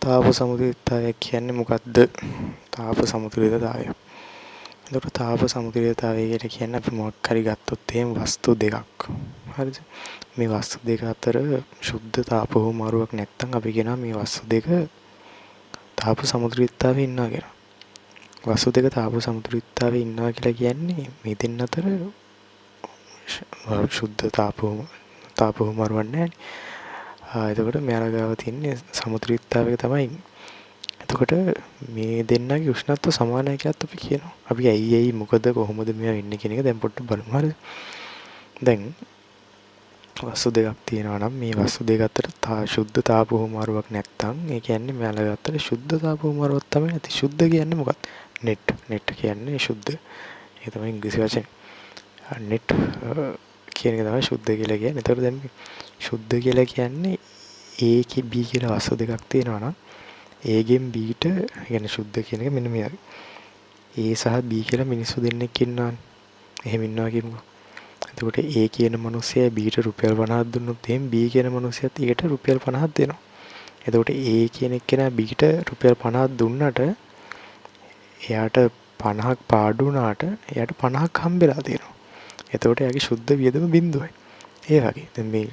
තාප සමතුලිතතාවය කියන්නේ මොකක්ද? තාප සමතුලිතතාවය. එතකොට තාප සමතුලිතතාවය කියන්නේ අපි මොකක් හරි ගත්තොත් එහෙම වස්තු දෙකක්. හරිද? මේ වස්තු දෙක අතර සුද්ධ තාප හුවමාරුවක් නැත්නම් අපි කියනවා මේ වස්තු දෙක තාප සමතුලිතතාවයේ ඉන්නවා කියලා. වස්තු දෙක තාප සමතුලිතතාවයේ ඉන්නවා කියලා කියන්නේ මේ දෙන්න අතර සුද්ධ තාප හුවමාරුවක් නැහැ. එතකොට මෙයාලා ගාව තියෙන්නේ සමතුලිතතාවයක තමයි ඉන්නේ. එතකොට මේ දෙන්නගේ උෂ්ණත්ව සමානයි කියලාත් අපි කියනවා. අපි ඇයි මොකද කොහොමද මේවා වෙන්නේ කියන එක දැන් පොඩ්ඩක් බලමු. හරිද? දැන් වස්තු දෙකක් තියෙනවා නම් මේ වස්තු දෙක අතර සුද්ධ තාප හුවමාරුවක් නැත්තම් ඒ කියන්නේ මෙයාලා අතර සුද්ධ තාප හුවමාරුවක් තමයි නැති. සුද්ධ කියන්නේ මොකක්ද? net කියන්නේ සුද්ධ. ඒ තමයි ඉංග්‍රීසි වචනේ. net කියන එක තමයි සුද්ධ කියලා කියන්නේ. එතකොට දැන් සුද්ධ කියලා කියන්නේ A කි B කියලා වස්තු දෙකක් තියෙනවා නම් A ගෙන් B ට කියන්නේ සුද්ධ කියන එක මෙන්න මේ A සහ B කියලා මිනිස්සු දෙන්නෙක් ඉන්නවානේ. එහෙම ඉන්නවා කියමුකෝ. එතකොට A කියන මිනිහයා B ට රුපියල් 50ක් දුන්නොත් එහෙනම් B කියන මිනිහයාත් A ට රුපියල් 50ක් දෙනවා. එතකොට A කියන එක්කෙනා B ට රුපියල් 50ක් දුන්නට එයාට 50ක් පාඩු වුණාට එයාට 50ක් හම්බෙලා තියෙනවා. එතකොට එයාගේ සුද්ධ වියදම බිඳුවයි. ඒ වගේ. දැන් මේ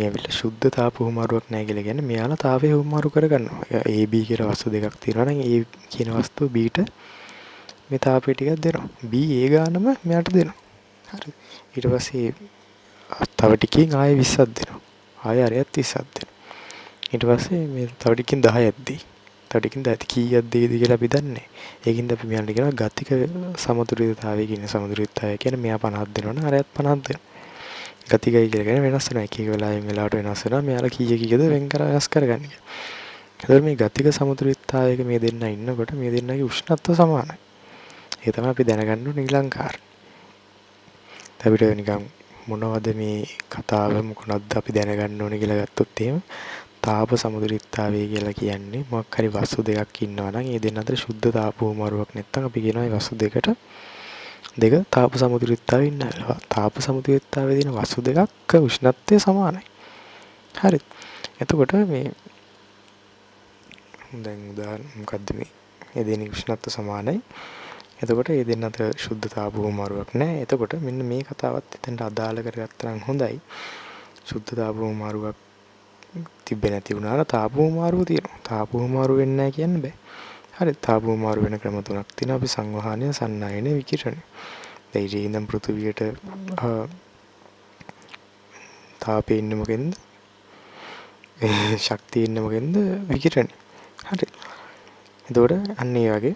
ඇවිල්ලා සුද්ධ තාප හුවමාරුවක් නැහැ කියලා කියන්නේ මෙයාලා තාපය හුවමාරු කරගන්නවා. A B කියලා වස්තු දෙකක් තියෙනවා නම් A කියන වස්තුව B ට මේ තාපය ටිකක් දෙනවා. B ඒ ගානම මෙයාට දෙනවා. හරි. ඊට පස්සේ තව ටිකකින් ආයෙ 20ක් දෙනවා. ආයෙ අරයත් 20ක් දෙනවා. ඊට පස්සේ මේ තව ටිකකින් 10ක් දෙයි. තව ටිකකින් 10 කීයක් දෙයිද කියලා අපි දන්නේ නැහැ. ඒකින්ද අපි මෙයාට කියනවා ගතික සමතුලිතතාවය කියන සමතුලිතතාවය කියන්නේ මෙයා 50ක් දෙනවනම් අරයත් 50ක් දෙනවා. ගතිකයි කියලා කියන්නේ වෙනස් වෙනවා. එක එක වෙලාවෙන් වෙලාවට වෙනස් වෙනවා. මෙයාලා කීයද වෙන් කර වෙනස් කරගන්නේ. ඒතකොට මේ ගතික සමතුලිතතාවයක මේ දෙන්න ඉන්නකොට මේ දෙන්නගේ උෂ්ණත්ව සමානයි. ඒ තමයි අපි දැනගන්න ඕනේ ඊළංකාර. අපිට නිකන් මොනවද මේ කතාව මොකක්ද අපි දැනගන්න ඕනේ කියලා ගත්තොත් එහෙම තාප සමතුලිතතාවය කියලා කියන්නේ මොකක් හරි වස්තු දෙකක් ඉන්නවා නම් ඒ දෙන්න අතර සුද්ධ තාප හුවමාරුවක් නැත්නම් අපි කියනවා මේ වස්තු දෙක තාප සමතුලිතතාවයේ ඉන්නවා. තාප සමතුලිතතාවයේ තියෙන වස්තු දෙකක් උෂ්ණත්වය සමානයි. හරි. එතකොට මේ දැන් උදාහරණ මොකද්ද මේ? ඒ දෙන්නේ උෂ්ණත්ව සමානයි. එතකොට මේ දෙන්න අතර සුද්ධ තාප හුවමාරුවක් නැහැ. එතකොට මෙන්න මේ කතාවත් එතනට අදාළ කරගත්තා නම් හොඳයි. සුද්ධ තාප හුවමාරුවක් තිබෙන්නේ නැති වුණාම තාප හුවමාරුව තියෙනවා. තාප හුවමාරුව වෙන්නේ නැහැ කියන්න බෑ. හරි. තාප හුවමාරු වෙන ක්‍රම තුනක් තියෙනවා. අපි සංවහනය, සන්නායනය, විකිරණය. දැන් ඉතින් ඉඳන් පෘථිවියට තාපේ ඉන්නේ මොකෙන්ද? ශක්තිය ඉන්නේ මොකෙන්ද? විකිරණය. හරි. එතකොට අන්න ඒ වගේ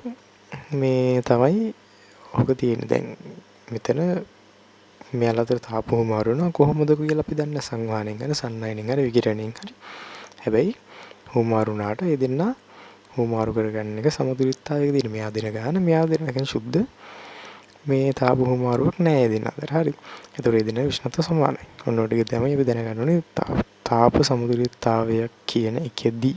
මේ තමයි ඔක තියෙන්නේ. දැන් මෙතන මෙයාලා අතර තාප හුවමාරු වෙනවා කොහොමද කියලා අපි දන්නේ සංවහණයෙන් හරි සන්නායනෙන් හරි විකිරණයෙන් හරි. හැබැයි හුවමාරු වුණාට ඒ දෙන්න හුවමාරු කරගන්න එක සමතුලිතතාවයක තියෙන. මෙයා දෙන ගාන මෙයා දෙන එක සුද්ධ මේ තාප හුවමාරුවක් නැහැ දෙන්න අතර. හරි. ඒතකොට ඒ දෙන උෂ්ණත්ව සමානයි. ඔන්න ඔය ටික තමයි අපි දැනගන්න ඕනේ තාප සමතුලිතතාවය කියන එකෙදී